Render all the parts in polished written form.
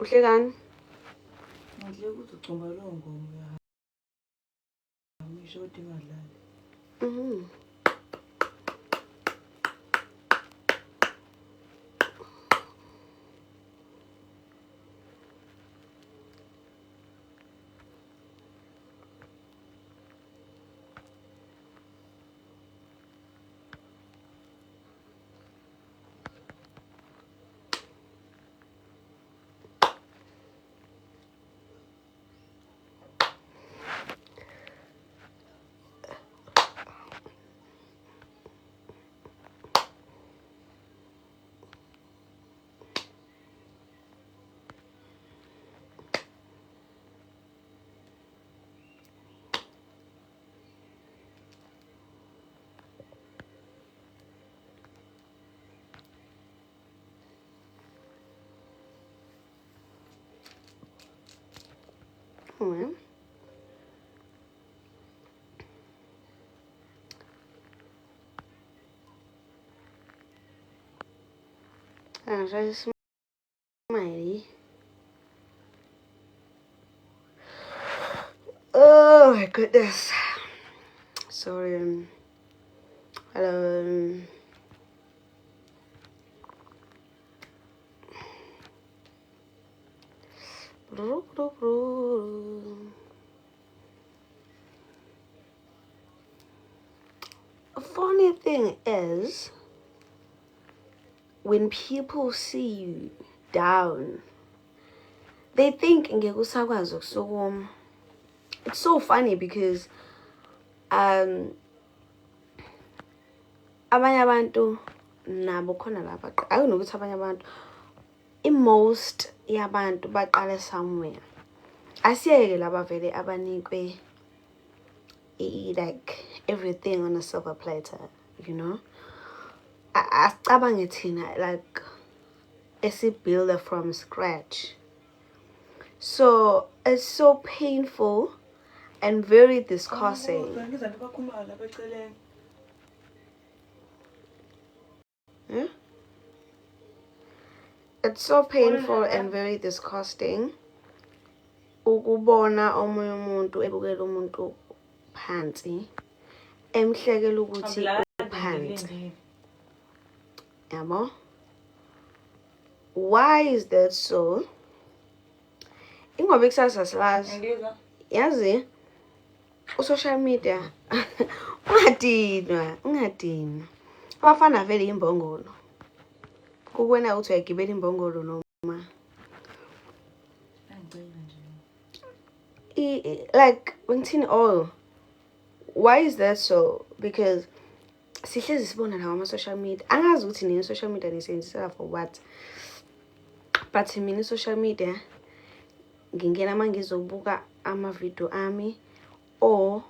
Uhlekani? Ngihle ukuthi ucuma lo ngoma ya. Ngisho ukuthi ngadlali. Just smiley. Oh my goodness. Sorry. Hello. A funny thing is, when people see you down, they think ngekusakwazi ukusukuma. It's so funny because abanye abantu nabo khona lapha akunokuthi abanye abantu most yabantu baqale somewhere. Asiyeke laba vele abanikwe like everything on a silver platter, you know. Asicabange thina like builder from scratch. So it's so painful and very disgusting. Yeah? It's so painful and very disgusting ukubona omunye umuntu ebukela umuntu phansi emhlekela ukuthi uphansi. Yabo? Why is that so? Ingoba ikusasa silazi. Yazi social media ungadinwa. Abafana vele imbongolo. Kukwena uthi uyagibela imbongolo noma like ngithini why is that so? Because sihlezi sibona lawa ama social media. Angazi ukuthi nini social media nisebenzisela for what. But mina social media ngingena mangizobuka ama video ami or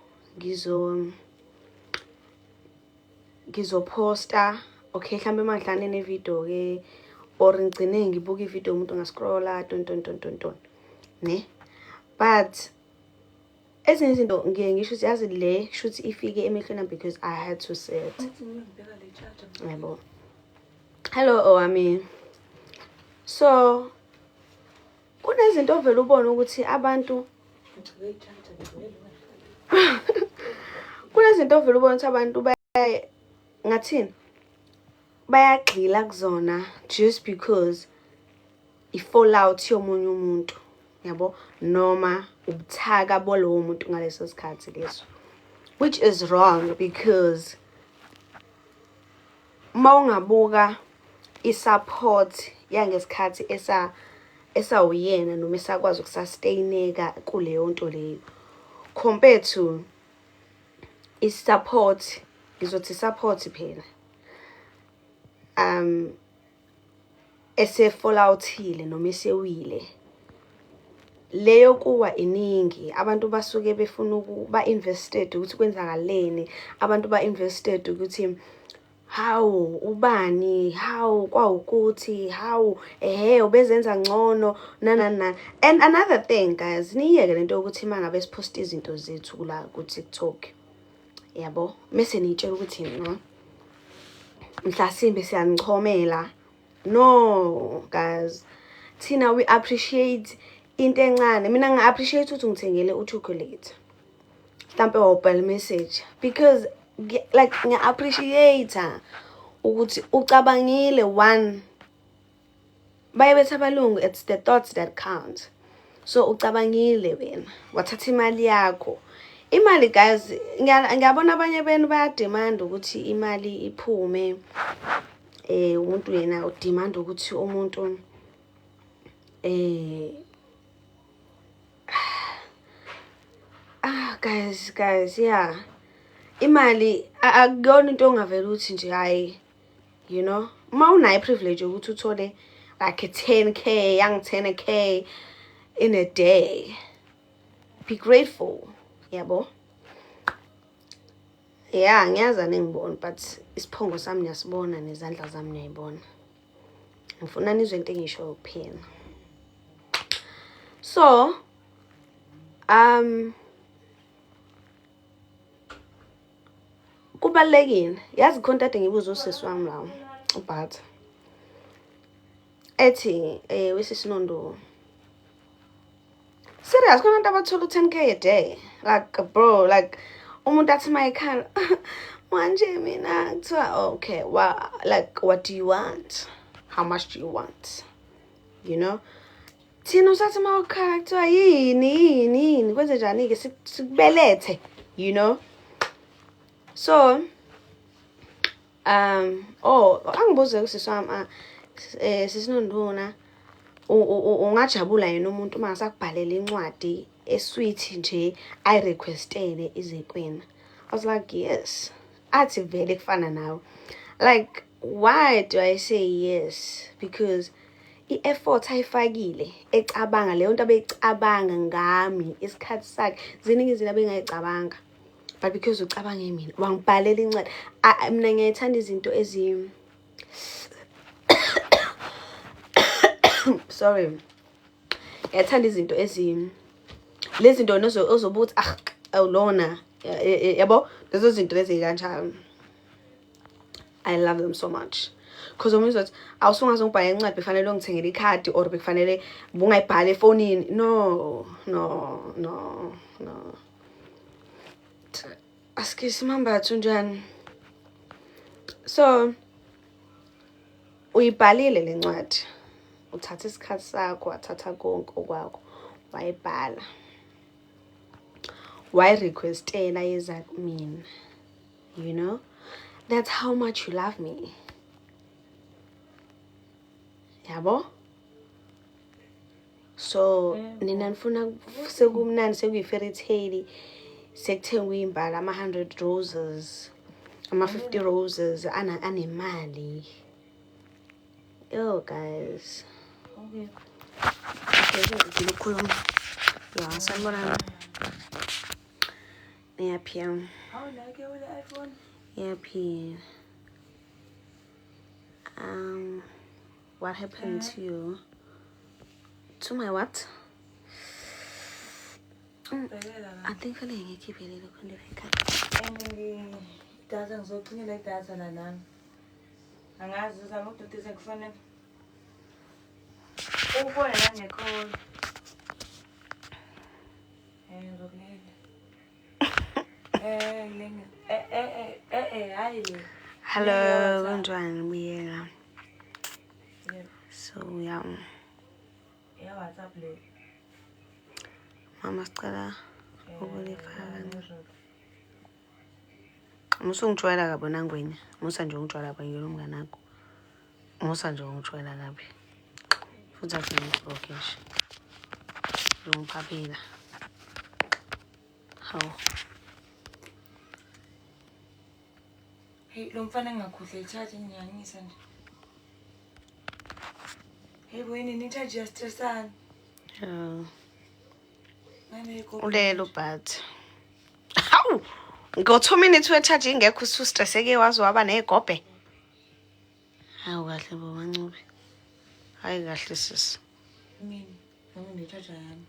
ngizoposta okay mhlambe mandlane ne video ke or ngicine ngibuka ivideo umuntu ngascrolla ton ne. But ezinye izinto ngisho yazi le should ifike emehlweni because I had to say it. Yebo. Hello Owami. So kunezinto vele ubona ukuthi abantu kunezinto vele ubona ukuthi abantu ngathini bayagxila kuzona just because i-fallout yomunye umuntu, yabo, noma ubuthaka bolowo umuntu ngaleso sikhathi leso, which is wrong because mawungabuka i-support yangesikhathi esawuyena noma esakwazi ukusustaineka kuleyo nto leyo compared to i-support, ngizothi support phela ese-falloutile noma esewile leyo kuwa iningi. Abantu basuke befuna ukuba invested ukuthi kwenzakaleni, abantu ba invested ukuthi how ubani, how kwawukuthi, how ubezenza ngcono na. And another thing guys, niyeke lento ukuthi mangabe sipost izinto zethu la ku TikTok, yabo, mase nitshela ukuthi no mhlasimbe siyanchomela. No guys, thina we appreciate into encane. Mina ngi-appreciate ukuthi ngithengele uchocolate. Mhlampe wawubhala message because like ngi-appreciate ukuthi ucabangile one. Baye bethi abalungu, it's the thoughts that count. So ucabangile wena, wathatha imali yakho. Imali guys, ngiyabona abanye benu bayademand ukuthi imali iphume. Umuntu yena udemand ukuthi umuntu guys, yeah. Imali akuyona into ongavela uthi nje hayi, you know. Uma unayo privilege ukuthi uthole like a 10k, young 10k in a day, be grateful, yabo. Yeah, ngiyaza nengibona, but isiphongo sami ngiyasibona nezandla zami ngiyayibona. Ngifuna nizwe into engisho kuphela. So, kubalekile. Yazi khona kade ngibuza usisi wami lawo, uBhat. Ethi, wesisi Nondo. Serious, khona abantu abathola 10k a day. Like, bro, like umuntu athi mayekhala manje mina kuthiwa okay, what do you want? How much do you want? You know? Thina usathi mawukhala kuthiwa yini kwenze njani ke sikubelethe, you know? So angibuze usisi wami sisinonduna ungajabula yena umuntu uma ngasakubhalela incwadi esweet nje I requestele izekwena. I was like, yes. Athi vele kufana nawe. Like, why do I say yes? Because i-effort ayifakile ecabanga leyo nto abeyicabanga ngami isikhathi sakhe ziningi izinto abengayicabanga, but because ucabange mina wangibhalela incwadi. Mina ngiyayithanda izinto sorry, ngiyayithanda izinto lezi zinto ozobuthi awulona, yabo, lezo zinto lezi kanjalo. I love them so much. Because umuzwa awusungaze ngibhale incwadi befanele ngithengele ikhadi or befanele bungayibhali efonini. No. Aske simambathu njani. So uyibhalile le ncwadi. Uthatha isikhathi sakho, wathatha konke okwakho, wayibhala. Why requestela yeza mina? You know? That's how much you love me. Yabo? So, nina nifuna sekumnandi sekuyi-fairy tale, sekuthengwe imbala ama-100 roses, ama-50 roses, anemali. Yo, guys. Okay. Ngikhuluma. Yeah, sanibonana. Ngiyaphila. How like you with the iPhone? Ngiyaphila. What happened to you? To my what? I think I need to keep it a little bit. Data ngizocinela idatha nalana. Angazi uzama ukududisa kufanele. Ubone nangekho. Hello, Andwan, we so yeah. Yeah, WhatsApp le. Mama sicela ukulifaka. Musungijwayela kabi nangwenya. Musa nje ungijwayela kabi ngelo mngane wakho. Musa nje ungijwayela kabi. Futhi afuna ukubhokisha. Ngiphaphila. Hawu. Hey, lo mfana engakhuhle icharge ngiyangisa nje. Hey, boyini ni charge ya stressana. Ulelo but. Hawu. Ngo 2 minutes we-charge ingekho usustresseke wazi waba negobhe. Hawu kahle bo Mancube. Hayi kahle sisi. Mina ngine-charger yami.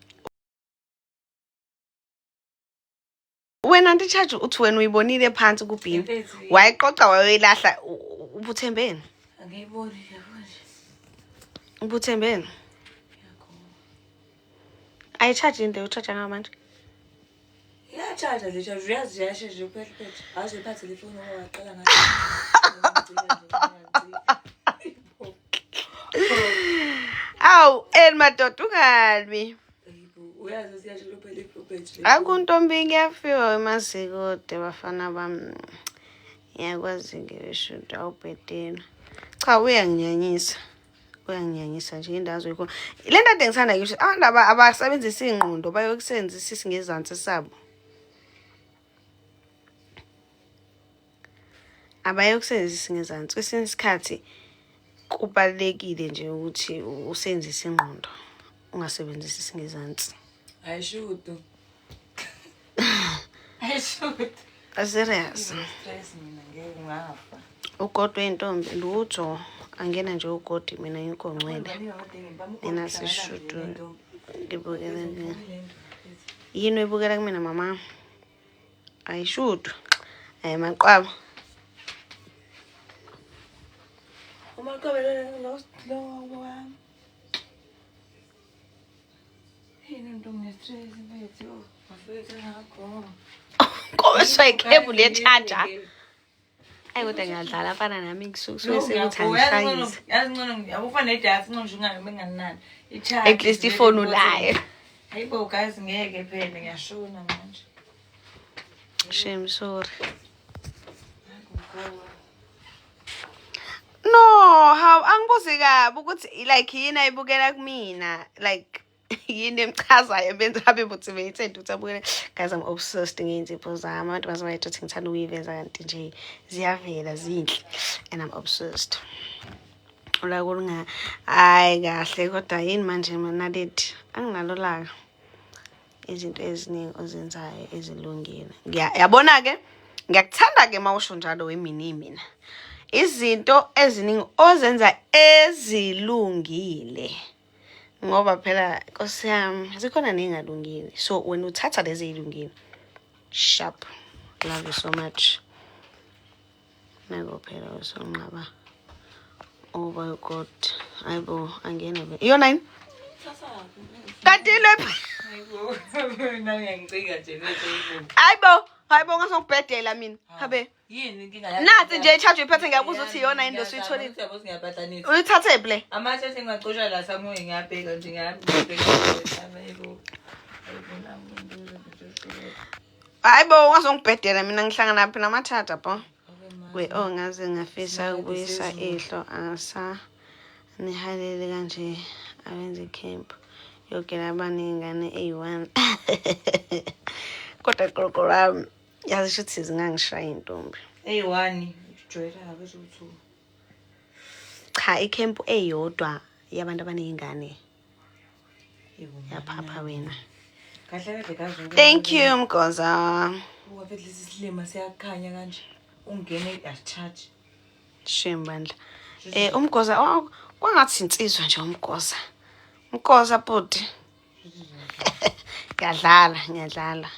Wena ndi-charge uthi wena uyibonile phansi kubhini. Wayiqoqa wayoyilahla ubuthembeni. Angiyiboni nje manje. Ubuthembeni. Ayi-charge into uchaja ngamanje. Iyacharge le charge uyazi yasheshe uphephethe. Awuziphathe le phone ngoba waqala ngayo. Awu, madoda ungalwi. Uyazi siyasho phela iphephethe. Akuntombi ngiyafiwa emazikude bafana bami. Ngiyakwazi ngisho awubhedela. Cha uyanginyanyisa. Uyanginyanyisa nje indawo zoyikhona. Le nto ade ngithanda ngisho abantu abasebenzisa ingqondo bayokusebenzisa isingezansi sabo. Abayokusebenzisa isingezansi. Kwesinye isikhathi kubalekile nje ukuthi usebenzise ingqondo ungasebenzisi isingezansi. Ayishudo. Ayishudo. Serious. Stress mina ngeke ngafa. Ugodwe intombi lutho angena nje ugodi mina ngikongcwele. Mina sishudu ngibukela nje. Yini ebukela kumina mama? Ayishudu. Maqaba. Umaqaba lo wami. Yini ntombi stress mfethu. Mafethu ngakho. Kobe soyikhebule echarger. Ayi kodwa ngiyadlala afana nami ngisuke sekuthi angishayisi. Yazi ngcono yakufana nedatha ngcono nje ungabenganani. I-charge. At least ifone ulayo. Hayibo guys ngeke phela ngiyashona manje. Shame sorry. No, how angibuzi kabi ukuthi like yini ayibukela kumina like yini emchazayo benza abe motivated ukuthi abukele. Guys, I'm obsessed ngezipho zami. Abantu bazobayitho ukuthi ngithanda ukuyiveza kanti nje ziyavela zinhle and I'm obsessed. Ula kulunga hayi kahle kodwa yini manje mana lethi anginalo laka. Izinto eziningi ozenzayo ezilungile. Yabona ke ngiyakuthanda ke mawusho njalo mina. Izinto eziningi ozenza ezilungile. Ngoba phela Nkosi yami zikhona nengalungile. So when uthatha lezi ezilungile, sharp. Love you so much. Nako phela usonqaba. Oh my God. Ayibo angena be. Yo 9. Kanti le Hayibo. Nangiyangicika nje bese. Hayibo ngasongibhedela mina. Habe. Yini inkinga yakho? Nathi nje i-charge iphethe ngiyabuza ukuthi iyona into suyitholile. Siyabuza ngiyabhatanisa. Uyithathe ple. Amathe sengaqosha la samoya ngiyabheka nje ngiyabheka. Hayibo. Hayibo ngasongibhedela mina ngihlangana naphi namathatha pho. We ngaze ngafisa ukubuyisa ihlo asa nihalele kanje abenze camp yogela abaningane A1 kodwa qoqolami yazi ukuthi zingangishaya intombi A1 joyela ngabe u2 cha icamp eyodwa yabantu abaningane yaphapha wena kahle kahle kazo. Thank you Mgoza. Ungafethi lesi silima siyakhanya kanje ungene charge Shembandla. Umgoza kwangathi insizwa nje umgoza. Umgoza bhuti. Ngiyadlala.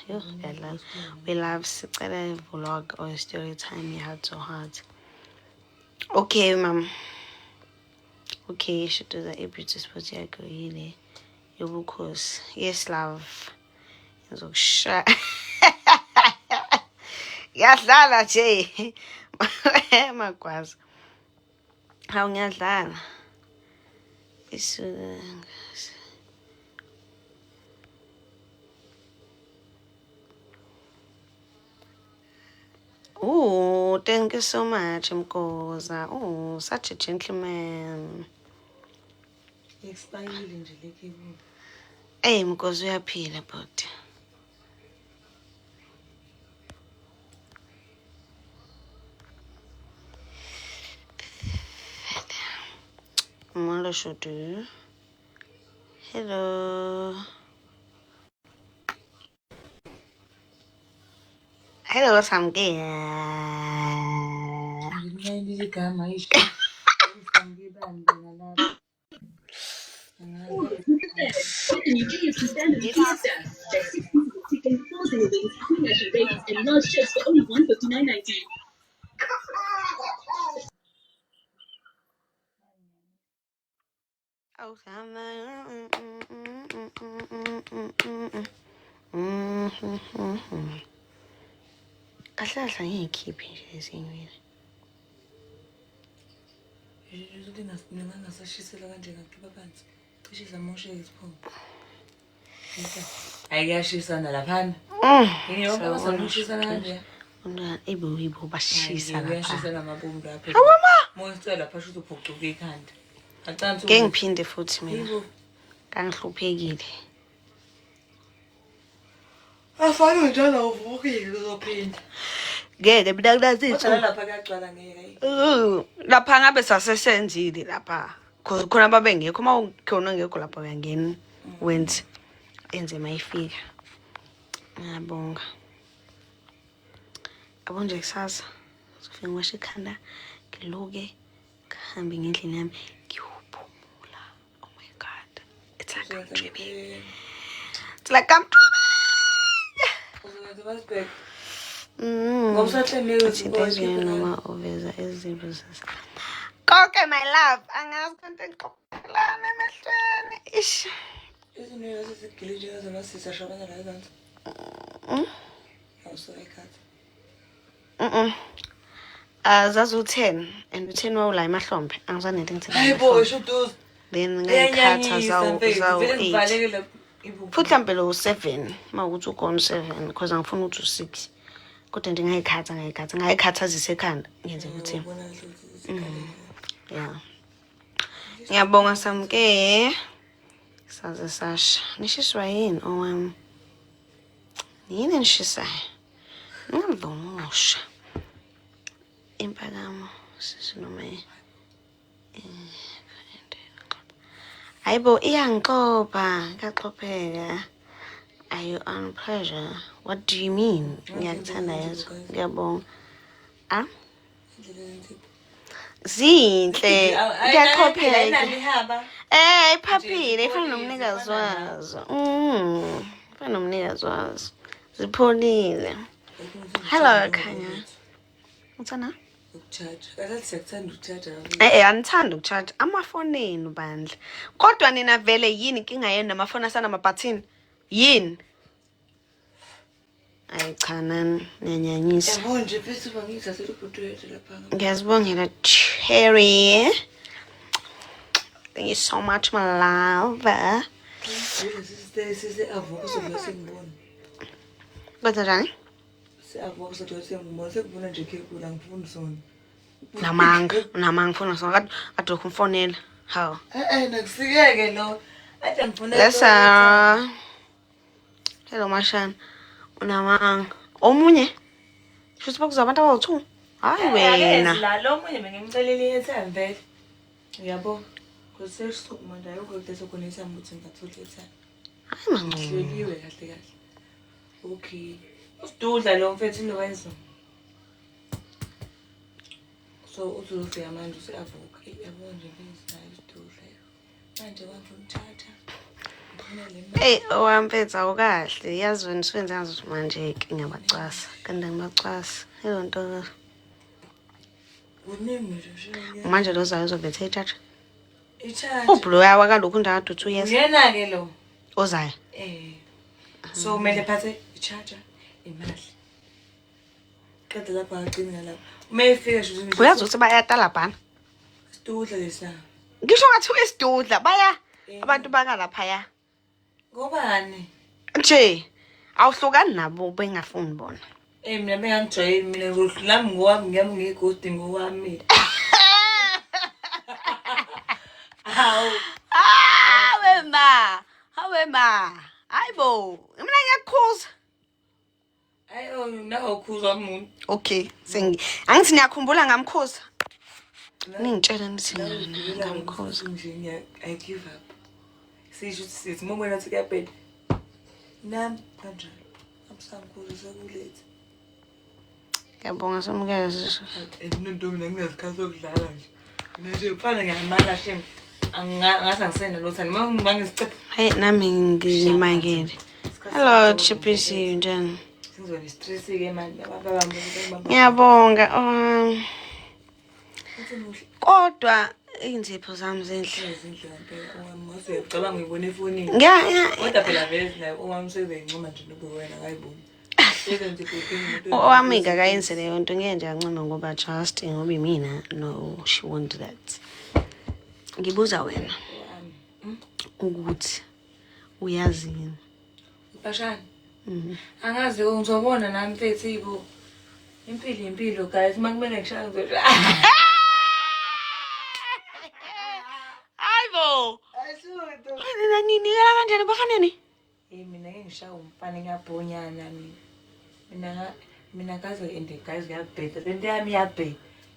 Yo, ngiyadlala. We love sicela vlog or story time heart to heart. Okay, mom. Okay, should do the beauty spot yakho yile. Yobukhosi. Yes, love. Ngizokusha. Ngiyadlala nje. Magwaza. Hawu ngiyadlala. Oh, thank you so much, Mkoza. Oh, such a gentleman. Expired nje le cable. Hey, Mkoza uyaphila but. Molo shodu. Hello. Hello, Samge. And large shirts for only $159.90. Oh, Kahle kahle ngiyikhiphi nje ezinye. Ningasashisela kanje ngakhipha phansi. Cishe zamoshe isiphungu. Ayiyashisana laphana. Ngiyonke bazangishisana kanje. Ibo bashisa lapha. Uyashisa ngamabombu lapha. Awama. Moyisela lapha shothi uphucuka ikhanda. Acansi. Ngeke ngiphinde futhi mina. Kangihluphekile. Afana njalo uvukile uzophinda. Ngeke mina kunazithu. Kodwa lapha kuyagcwala ngeke. Lapha ngabe sasesenzile lapha. Khona babengekho uma ukhona ngekho lapha uyangena wenze enze mayifika. Ngiyabonga. Abonje kusasa. Sifike ngisho ikhanda ngiluke ngihambe ngendlela yami ngiyophumula. Oh my god. It's like I'm dreaming. It's like I'm dreaming. Noma uveza izinto zasa. Konke my love, angazi konke ngixoxelana emehlweni. Ish. Izinto ezisigilije zamasisa shabana la ezansi. Awusola ikhanda. Zazu 10 and 10 wawula emahlombe angizanele ngithini. Hayibo shoduza. Then ngayikhatha zawo 8. Futhi mhlawumbe lo 7 mawukuthi ukona 7 because angifuni ukuthi u6. Kodwa ngayikhathazisa ekhanda ngenze ukuthi yeah. Ngiyabonga samke saze sasha. Nishiswa yini owami? Yini nishisayo? Ngimbomusha. Impakamo sisinome Hayibo iyangiqopha kaxopheka. Are you on pleasure? What do you mean? Ngiyakuthanda yazo. Ngiyabonga. Zinhle. Ngiyaqopheka. Iphaphile ifana nomnikazi wazo. Ifana nomnikazi wazo. Zipholile. Hello Khanya. Uthana? Anithanda ukucharge amafoni enu bandla. Kodwa nina vele yini inkinga yenu namafoni asana mabhathini? Yini? Ayi cha nani nyanyanyisa. Yabo nje bese bangithathela ubhuti wethu lapha. Ngiyazibongela Cherry. Thank you so much my love. Sisi avuka sokubona. Kodwa njani? Avuka sokubona sekubona nje khekula ngifuna sona. Namanga mfuna sona kade ukumfonela. Hawu. Nakusikeke lo. Ade ngifuna. Lesa. Hello Mashana. Unamanga. Omunye? Shuthi bakuzabantu abawu2. Hayi wena. La lo omunye bengimcelele yethu vele. Uyabo. Kusesukuma nje ukuthetha khona isamba uthi ngathola ethana. Hayi mangcono. Hleliwe kahle kahle. Okay. Usidudla lo mfethu nowenza. So uzofika manje useavuka. Yabo nje ngizayo usidudla. Manje wangithatha. Hey, owamfethu awukahle. Yazi wena siwenze ngazo manje ngiyabacwasa. Kanti ngibacwasa. Hello nto. Uningi nje. Manje lo zayo uzobethe itshatsha. Itshatsha. Ublo yawa kalokhu ndakade 2 years. Uyena ke lo. Ozayo. So kumele phathe itshatsha imali. Qeda lapha aqina lapha. Uma efika nje Uyazi ukuthi bayatala bhana. Sidudla lesa. Ngisho ngathi uyesidudla baya abantu baka lapha ya. Ngobani? Nje awuhlukani nabo bengafuni bona. Mina bengangijwayeli mina ngolami ngowami ngiyami ngigodi ngowami. Wema. Hayibo, mina ngiyakukhuza. Ayo nawo ukhuza umuntu. Okay, angithi niyakhumbula ngamkhuza. Ningitshela nithi ngamkhuza. Nje I give up. Sisho sithi momenathi kuyabheda. Nami kanjalo. Amsamkhuza sekulethe. Ngiyabonga somukela sisho. Nento mina nginezikhathi zokudlala nje. Mina nje ufana ngiyamala shem. Angase ngisena lo thani mangisicepha. Hey nami ngimangele. Hello Chipisi njani? Sizwe stress ke manje ababamba. Ngiyabonga. Kodwa Iy'nzipho zami zinhle. Ezinhle ngempela owami usuyacabanga uyibona efonini. Yeah. Kodwa phela vele naye owami sebeyincoma nje nobe wena akayiboni. Owami ngakayenze leyo nto ngeke nje ancome ngoba just ngoba imina. No, she won't do that. Ngibuza wena ukuthi uyazini. Bashani. Angazi ngizobona nami mfethu ibo. Impilo guys makumele ngishaya ngizoshaya. Hayibo. Ayisutho. Wena nini kala kanjani bafaneni? Mina ngeke ngishaya umfana ngiyabhonyana mina kaze ende guys ngiyabheda lento yami iyabheda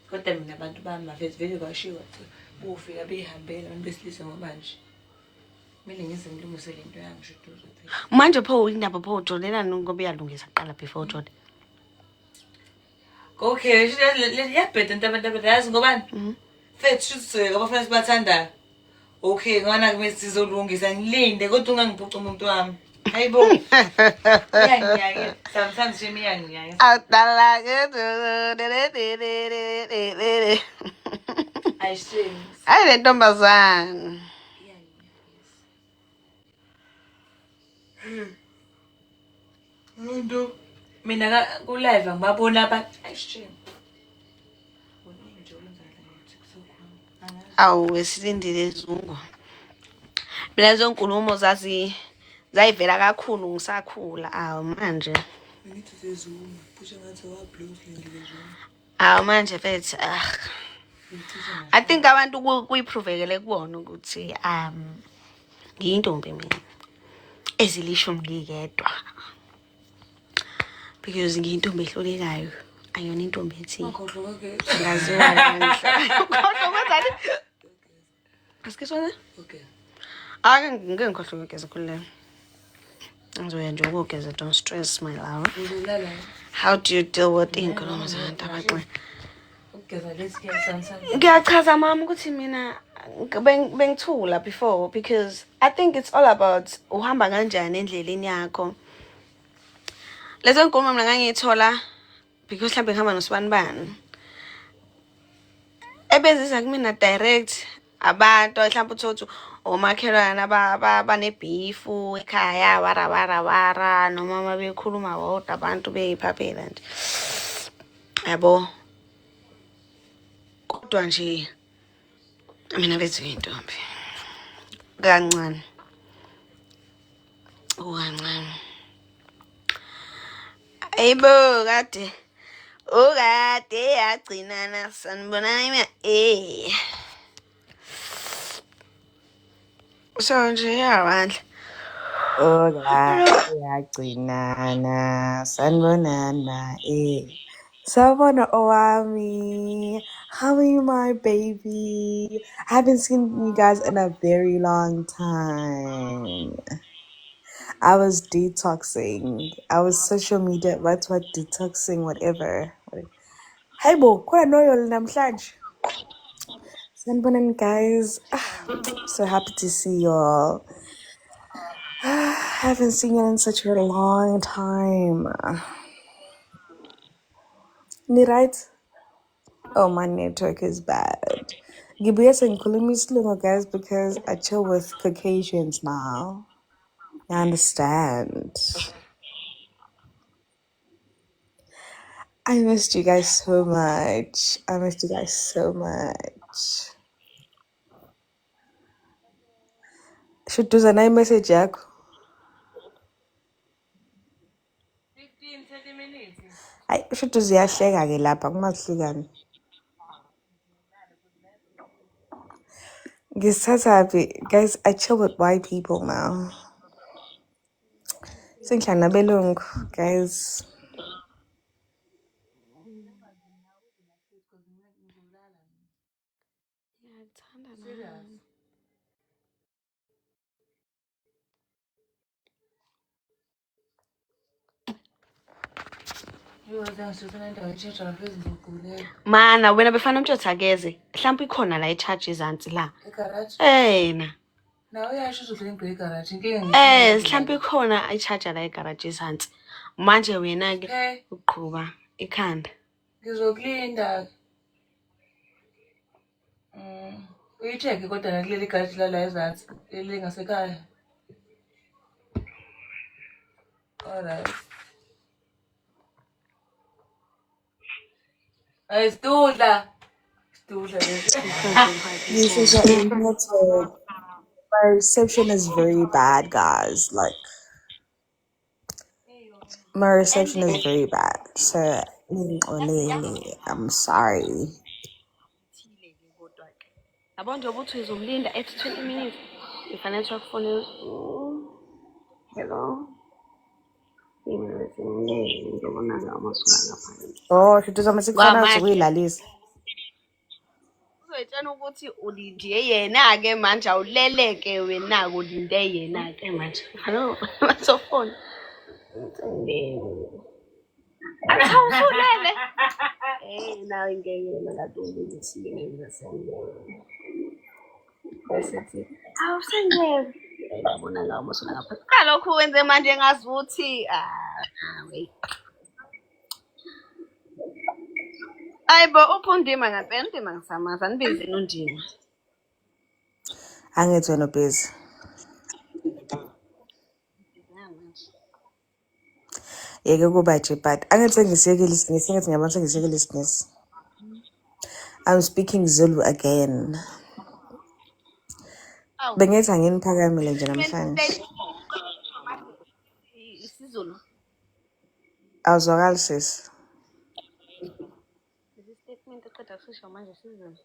kodwa mina abantu bami mafethu vele kwashiwa ufika behambela abantu besilisa ngoba nje kumele ngize ngilungise lento yami Shuduza. Manje pho indaba pho ujonelana ngoba iyalungisa kuqala before Jode. Okay, yabheda into abantu yazi ngobani? Fethu shuthi abafana sibathandayo. Okay, ngwana kumele sizolungisa ngilinde kodwa ungangiphuca umuntu wami. Hayibo. Ngiyangiyake. Sometimes nje ngiyangiyake. Awudala Ayishemi. Hayi le ntombazana. Umuntu mina ku live ngibabona abantu ayishemi. Awu wesilindile izungu. Mina zonkulumo zayivela kakhulu ngisakhula. Awu manje. Ngithi sezuma, pusha ngathi wa blues ngile zuma. Awu manje mfethu I think abantu kuyiprovekele kubona ukuthi ngiyintombi mina. Ezilisho ngiyedwa. Because ngiyintombi ehlulekayo. Ayona intombi ethi Ngakhohlwa ke. ngaziwa ngenhla. Ukhohlwa kwenzani? Asikisona? Okay. Ngeke ngikhohlwe ukugeza khulile. Ngizoya nje ukugeza, don't stress my love. Ulala. How do you deal with inkulumo zabantu abaxwe? Ukugeza lesi kuyasansa. Ngiyachaza mama ukuthi mina bengithula before because I think it's all about uhamba kanjani endleleni yakho. Lezo nkulumo mina ngangithola because mhlawumbe ngihamba nosibanibani. Ebezisa kumina direct abantu mhlawumbe uthothi omakhelwana banebeefu ekhaya wara noma mabekhuluma bodwa abantu beyiphaphela nje. Yabo. Kodwa nje mina bethu intombi. Kancane. Kancane. Ayibo kade yagcinana sanibona ima so nje yawandla yagcinana sanibonana Sawubona owami. How are you, my baby? I haven't seen you guys in a very long time. I was detoxing. I was social media, what detoxing, whatever. Hey bo, kwa noyo namhlanje. Sanibonani guys. So happy to see y'all. I haven't seen you in such a long time. Ni right? Oh, my network is bad. Ngibuye sengikhuluma isilungu guys because I chill with Caucasians now. You understand? I missed you guys so much. Shuduza na message yakho. 15-30 minutes. Ay, Shuduza iyahleka ke lapha kumahlukani. Guys, I chill with white people now. Sengihlala belungu, guys. Mana wena befana umtshotha akeze mhlawumbe ikhona la echarge izansi la na nawe uyasho uzodla into egarage inkinga mhlawumbe ikhona echarge la egarage izansi manje wena ke uqhuba ikhanda ngizokulinda Uyi-check kodwa nakuleli garaji lala ezansi. Leli ngasekhaya. Alright. Ay, Stula. Stula. This is an internet. My reception is very bad, guys. Like, my reception is very bad. So, I'm sorry. Yabo njengoba uthi uzomlinda at 20 minutes. Ngifanele ukufona. Hello. Ngibona ngamasuka ngaphandle. Oh, she does a message for now to Lalisa. Uzoyitshela ukuthi ulinde yena ke manje awuleleke wena ulinde yena ke manje. Hello. Masofoni. Awusulele. Nawe ngeke ngathi ngizisile ngizasenze. Bese awusengeke. Ngibona la umusula ngaphandle. Kalokhu wenze manje ngazuthi wait. Ayibo uphundima ngempela undima ngisamaza nibize nondima. Angithi wena busy. Yeke kuba nje but angithi ngisiyekile isingisi ngathi ngiyabona sengisiyekile isingisi. I'm speaking Zulu again. Bengithi anginiphakamile nje namhlanje. Isizulu. Awuzwakali sis. Statement eqeda kusho manje isizulu.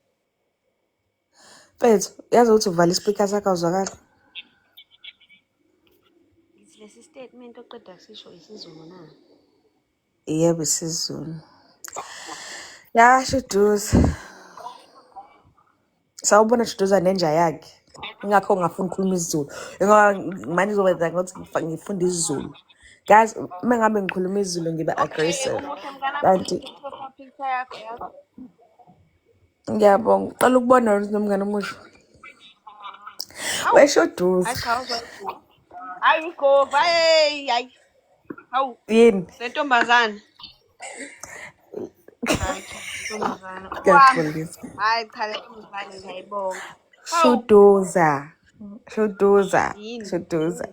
Mfethu, yazi ukuthi uvala ispeaker sakho awuzwakali. Lesi statement oqeda kusho isizulu na. Yebo isizulu. Ya Shuduza. Sawubona Shuduza nenja yakhe. Ingakho ngafuna ukukhuluma isiZulu. Ngoba manje uzokwenza ngokuthi ngifunda isiZulu. Guys, mengabe ngikhuluma isiZulu ngiba aggressive. Kanti Picture yakho yazi. ngiyabonga. Uqala ukubona nomngane omusha. Weshoduza. Ayikho. Ayikho, hayi. Hawu. Yini? Lentombazana. Hayi, lentombazana. Ngiyakholisa. Hayi cha lentombazana ngiyayibonga. Shuduza.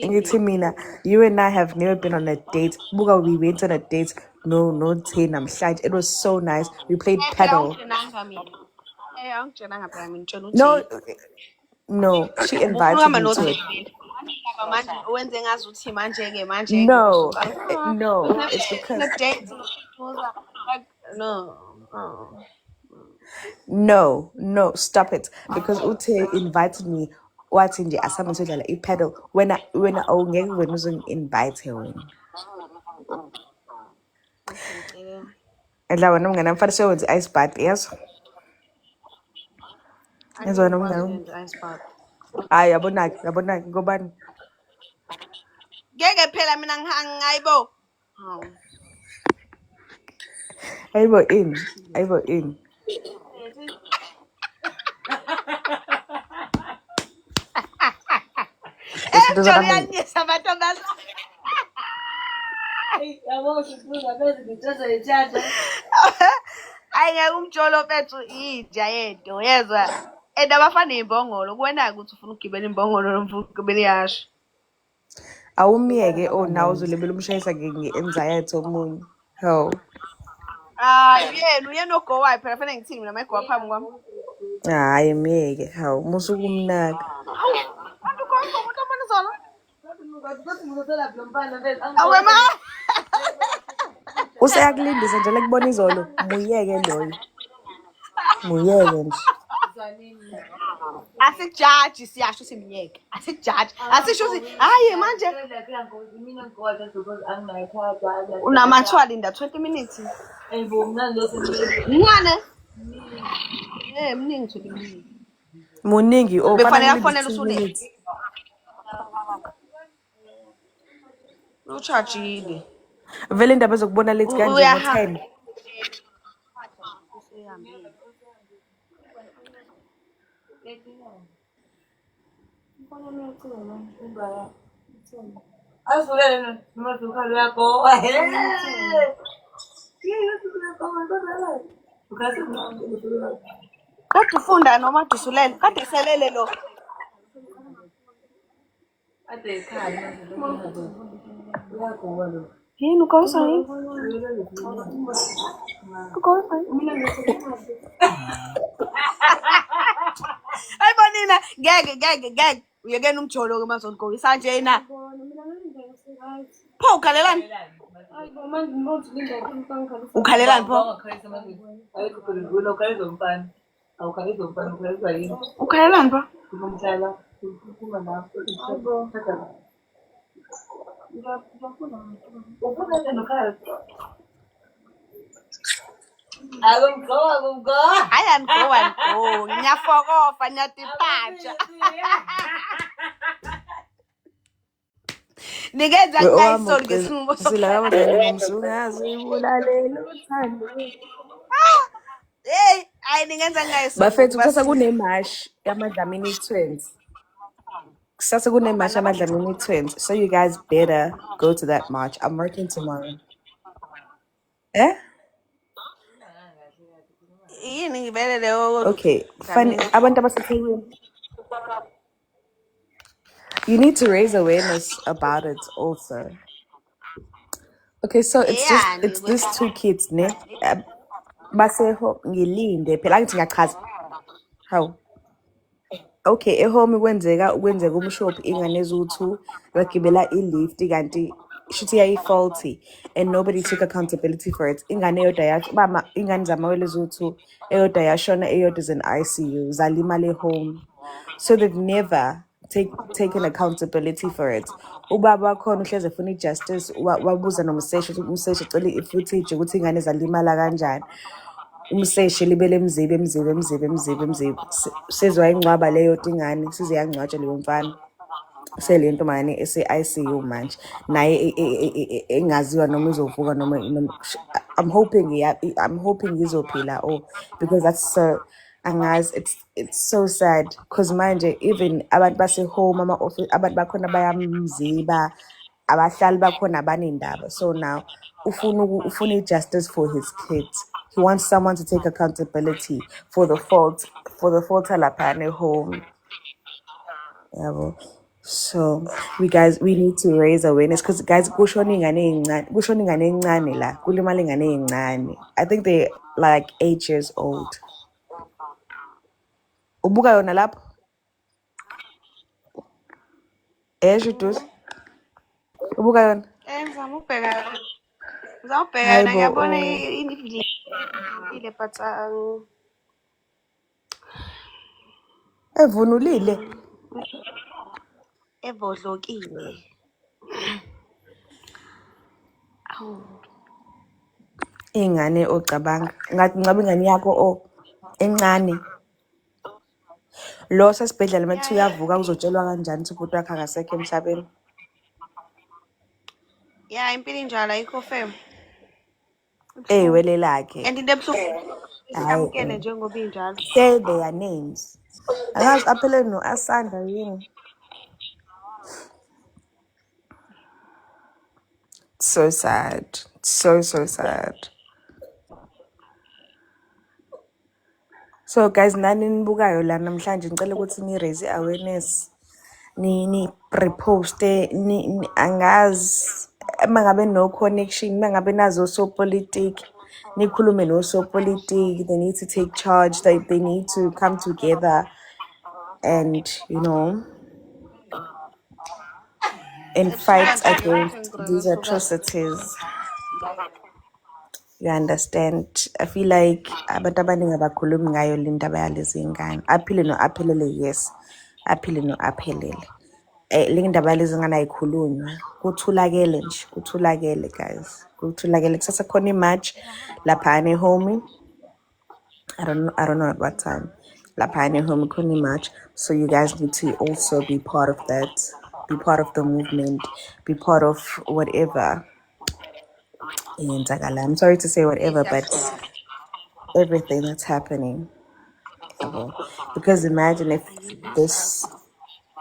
Ngithi mina, you and I have never been on a date. Buka, we went on a date. No, namhlanje. It was so nice. We played paddle. Angitshelanga phela mina ngitshela uthi. No, she invited me to it. Manje wenze ngazi uthi manje ke No, it's because no, stop it. Because Ute invited me. Wathi nje asama sodlala ipaddle wena awungeke wena uzongi-invite wena. Edla wena umngane mfana sewenze ice bath yazo. Yenza wena umngane. Hayi yabona ngobani? Ngeke phela mina ngihayibo. Ayibo in. Ejoliyanyisa amantombazana. Yabo Shuduza bese ngithatha ithatha. Ayingeke umjolo mfethu inja yento yezwa. Abafana imbongolo kuwena ukuthi ufuna ukugibela imbongolo noma ufuna ukugibela ihashe. Awumiyeke nawe uzolebela umshayisa nge-anxiety omunye. Ho. Uyena ogowayo phela fanele ngithini mina mayigowa phambi kwami. Hayi miyeke hawu musu kumnaka. Kanti konke umuntu omonizona. Awe ma. Useyakulindisa nje lekubona izolo. Muyeke loyo. Muyeke nje. Asijaji siyasho simnyeke. Asijaji. Asisho hayi manje unamathwa linda 20 minutes. Mncane. Mningi 20 minutes. Muningi Befanele afonele usule. Uchargile. Vele indaba ezokubona late kanje ngo10. Asivulele noma ukhalo yakho. Kade ufunda noma dusulele. Kade selele lo. Ade ekhaya manje uyagoba lo. Yini ugoyisa yini? Ugoyisa yini? Hayi bonina, ngeke. Uyekena umjolo-ke mazongigokisa nje na. Pho ukhalelani? Ukhalelani pho? Ayikho phela wena ukhalelwa umfana. Awukhalelwa umfana ukhalelwa yini? Ukhalelani pho? Ngomhlala uphuma lapho. Ufuna nje nokhala. Akumgoa. Hayi angigo. Ngiyafokofa, ngiyatipatsha. Nikenza ngayisoli ngesinqumo hey, hayi ningenza ngayisoli. Bafethu kusasa kunemash yamadlamini twins. Kusasa kunemash yamadlamini twins. So you guys better go to that march. I'm working tomorrow. Eh? Yini ngibele leyo. Okay. Funny. Abantu abaseThekwini. You need to raise awareness about it also. Okay, so it's these two kids, ne? Baseho ngilinde phela angithi ngiyachaza. How? Okay, ehome kwenzeka umshophi ingane eziwu2 bagibela ilift kanti shuthi yayi-faulty and nobody took accountability for it. Ingane eyodwa yasho bama ingane zamawele eziwu2 eyodwa yashona eyodwa is in ICU zalimala home. So they've never taken accountability for it. Ubaba khona uhleze efuna ijustice wabuza nomseshi ukuthi umseshi ecela i-footage ukuthi ingane zalimala kanjani. Umseshi libele emzibe sezwa ingcwaba leyo tingane size yangcwatshwa leyo mfana sele ntomane ese-ICU manje naye engaziwa noma izovuka noma I'm hoping izophila because that's so angazi it's so sad because manje even abantu base home abantu bakhona bayamziba abahlali bakhona banendaba so now ufuna justice for his kids. He wants someone to take accountability for the fault alaphane home. Yeah, so we need to raise awareness because guys kushona ingane encane la kulimala ingane encane. I think they're like 8 years old. Ubuka yona lapho? Jutus. Ubuka yona? Ngizama ukubheka yona ngiyabona ile but evunulile evodlokile. ingane ocabanga ngabe ingane yakho encane lo sesibhedlela manje uyavuka uzotshelwa kanjani ukuthi ubhuti wakhe akasekho emhlabeni. Yeah, impilo injalo ayikho fam. Wele lakhe and into ebuhlungu isamukele njengoba injalo. Say their names. Angazi aphele no Asanda yini. So sad. So sad. So guys, nani nibukayo la namhlanje ngicela ukuthi ni raise awareness. Ni reposte ni angazi mangabe no connection mangabe nazo so politic nikhulume no so politic. They need to take charge. They need to come together and and fight against these atrocities. You understand? I feel like abantu abaningi abakhulumi ngayo le ndaba yalezi ngane. Aphile no aphelele, yes. Aphile no aphelele. Le ndaba yalezi ngane ayikhulunywa. Kuthulakele nje, kuthulakele guys. Kuthulakele kusasa khona imatch lapha home. I don't know at what time. Lapha home khona imatch. So you guys need to also be part of that. Be part of the movement. Be part of whatever. I'm sorry to say whatever, but everything that's happening. Because imagine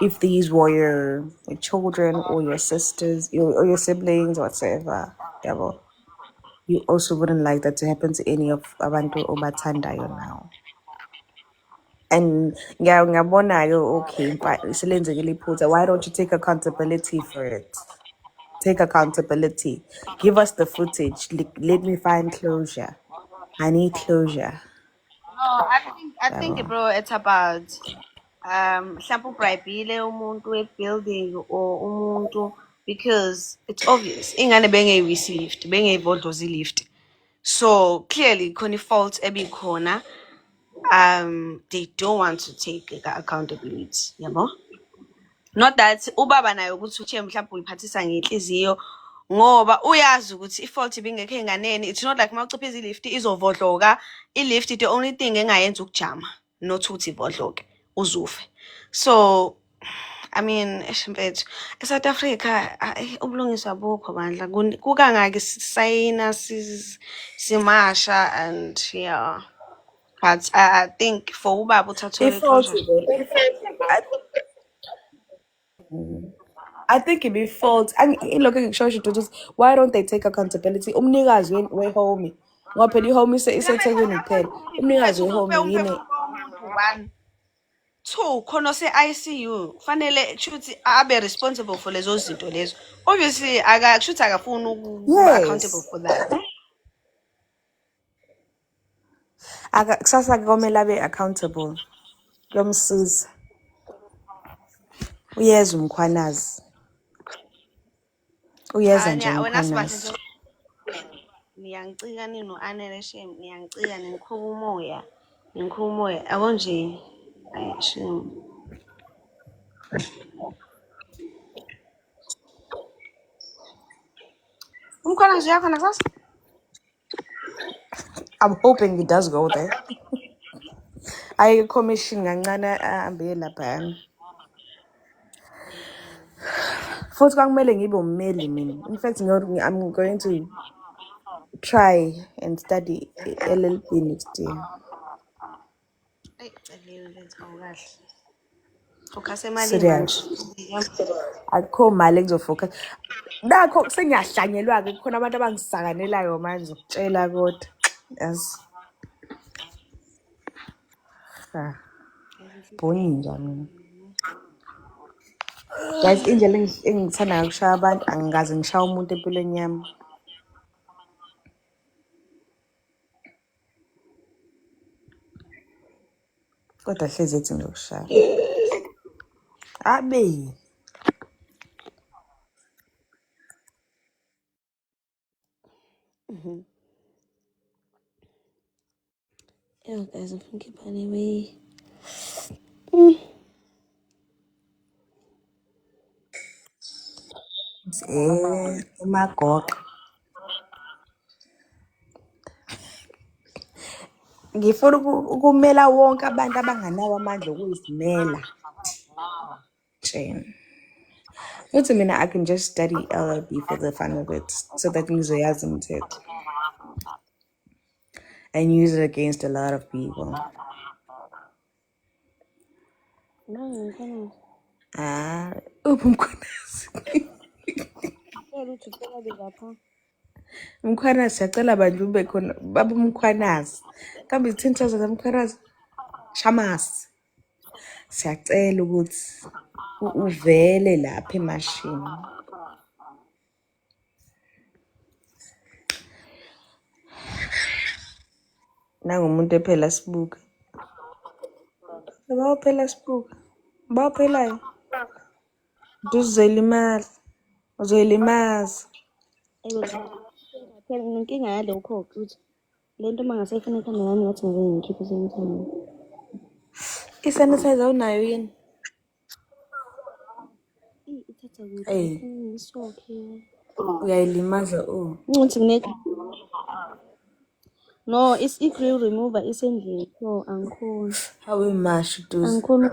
if these were your children or your sisters or your siblings or whatever, you also wouldn't like that to happen to any of abantu obathandayo now. And ngiyabona-ke okay selenzekile iphutha. Why don't you take accountability for it? Take accountability. Give us the footage. Let me find closure. I need closure. No, I think bro, it's about mhlawumbe ubribile umuntu we-building or umuntu, because it's obvious ingane bengeyivisi lift, bengeyivodloza ilift. So clearly khona i-fault ebikhona. They don't want to take accountability, yabo. Not that ubaba naye ukuthi uthe mhlawumbe uyiphathisa ngenhliziyo ngoba uyazi ukuthi i-fault ibingekho enganeni. It's not like mawuciphiza ilift izovodloka. I-lift the only thing engayenza ukujama, not ukuthi ivodloke uzufe. So I mean, mfethu, eSouth Africa ubulungiswa bukho bandla. Kukangaki sisayina simasha and yeah. But I think for ubaba uthathelwe I-fault closure. I think it'd be fault. Look at social. Why don't they take accountability? Umnikazi we-home. Ngoba phela i-home iseThekwini kuphela. Umnikazi we-home yini? One. Two, khona se-ICU kufanele kushuthi abe responsible for lezo zinto lezo. Obviously kushuthi akafuni ukuba accountable for that. Kusasa komele abe accountable. Kuyomsiza. Uyeza umkhwanazi. Uyeza nje Wena sibahle umkhwanazi. niyangicika nini no-Anele Shem, niyangicika nikhuluma umoya yabo nje. Ayi Shem. Umkhwanazi uyakhona kusasa? I'm hoping he does go there. I commission kancane ahambe lapha. Futhi kwakumele ngibe ummeli mina. In fact, I'm going to try and study LLB next year. Celiwe lethu awukahle. Focus emalini Serious. manje. Akho mali engizofocus. Nakho sengiyahlanyelwa-ke kukhona abantu abangisakanelayo manje ukutshela kodwa. Yes. Boninja mina. Guys, indlela engithanda ukushaya abantu angikaze ngishaya umuntu empilweni yami. Kodwa hlezi ethi ngiyokushaya. Abe. Yeah, guys, I'm thinking anyway. Umagogo. Ngifuna ukumela wonke abantu abanganawo amandla okuzimela. Futhi mina I can just study LLB for the fun of it so that ngizoyazi umthetho. And use it against a lot of people. Umkhwanazi. Umkhwanazi siyacela bandla ube khona baba umkhwanazi. Kambe 10,000 zamkhwanazi. Shamasi. Siyacela ukuthi uvele lapha emashini. Nangumuntu ephela sibuka. Bawaphela sibuka. Bawaphelayo. Uzolimala. Uzoyilimaza. Phela inkinga yalokho ukuthi lento mangase ifuna ikhanda nami ngathi ngeke ngikhiphe sanitizer. I-sanitizer unayo yini? Ithatha Hey. kude. It's okay. Uyayilimaza Ngithi no, it's i-grill remover isendlini. So angikhoni. Hawe mashi duze. Angikhoni.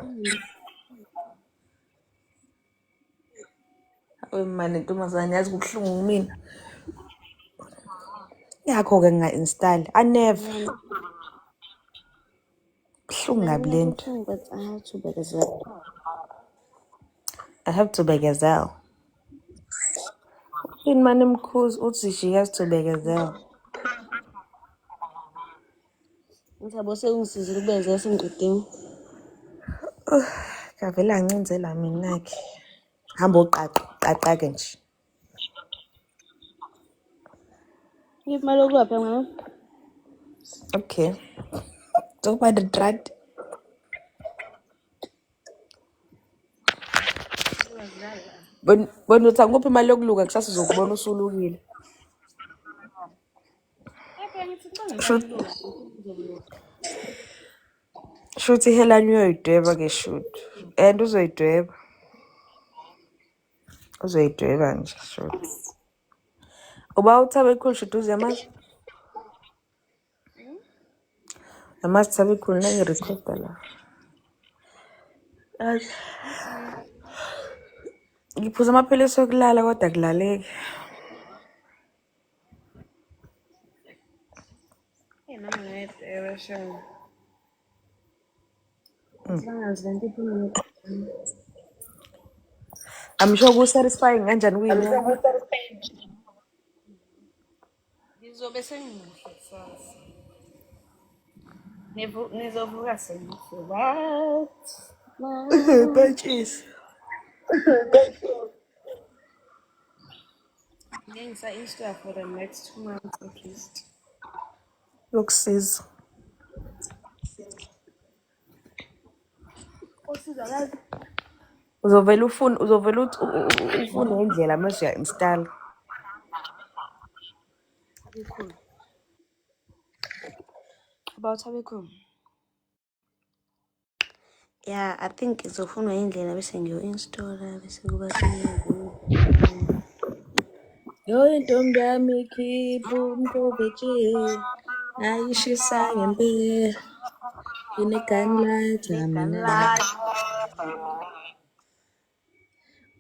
Hawe mani ntombazane yazi kubuhlungu mina. Yakho-ke nginga-install. I never. Buhlungu ngabi lento. But I have to bekezela. I have to bekezela. In mani mkhuzi uthi she has to bekezela. Ngithabo sengisizile ukubenzela sengiqedile. Ngavele angincenzela mina-ke. Hamba uqaqake nje. Ngiphi imali yokulapha mama? Okay. Talk about the drug. Bona uthi angikuphi imali yokuluka kusasa uzokubona usulukile. Shuthi iHelani uyoyidweba-ke shuthi. And uzoyidweba. Uzoyidweba nje shuthi. Uba uThabekhulu shuthi uyamazi? Yamazi Thabekhulu nangi-recorda la. Ngiphuza amaphilisi okulala kodwa akulaleki. Mama ngiyadweba sho. Bangazi lento I'm sure ku-satisfying kanjani kuyini. ngizobe sengimuhle kusasa. Nizovuka sengimuhle. What? Bitches. Ngeke ngisa-Insta for the next 2 months at least. Yokusiza. Usizakala. Uzovela ufune indlela mase uya-install. Thabekhulu. About Thabekhulu. Yeah, I think izofunwa indlela bese ngiyo-installa bese kuba Yo intombi yami ikhipha umkhoveje. Ayishisa ngempela. Ine-gun lighter mina.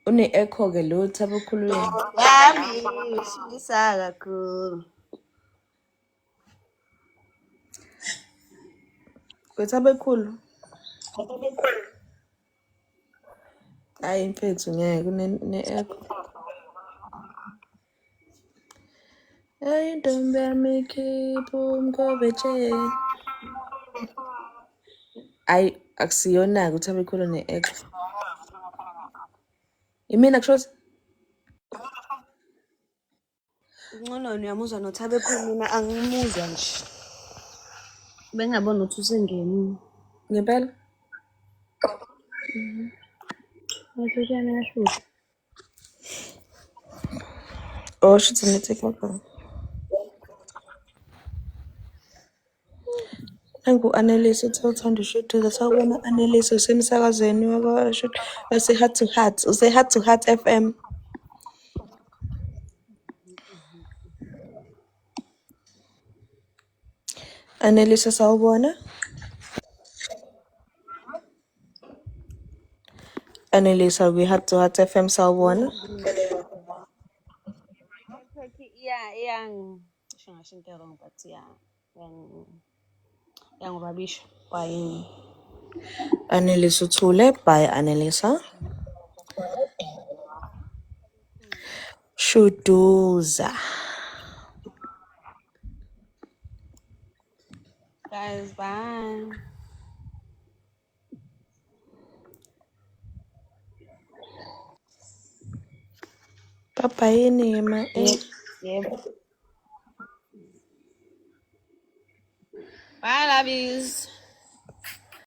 Une-echo-ke lo Thabekhulu yena. yami ushisa kakhulu. WeThabekhulu. Hayi mfethu ngeke kune-echo. Hey intombi yami ikhipha umkhoveje. Ayi akusiyona-ke uThabekhulu une-echo. Imina kusho Ngcono uyamuzwa noThabekhulu mina angimuzwa nje. Bengingabona ukuthi usengenile. ngempela. Mase kuyana yashuka. Oh shuthi nethikhapha. Angu-Anneliese uthe uthanda ushuduza sawubona Anneliese usemsakazweni wakwa-Shudu wase-Heart to Heart. Use-Heart to Heart FM. Anneliese sawubona. Anneliese kwi-Heart to Heart FM sawubona. Yeah, ngisho ngasho into wrong but ngobabisho by Anneliese uthule by Anneliese. Shuduza. guys, bye. Bye-bye Nima. Yeah. Bye, lovies.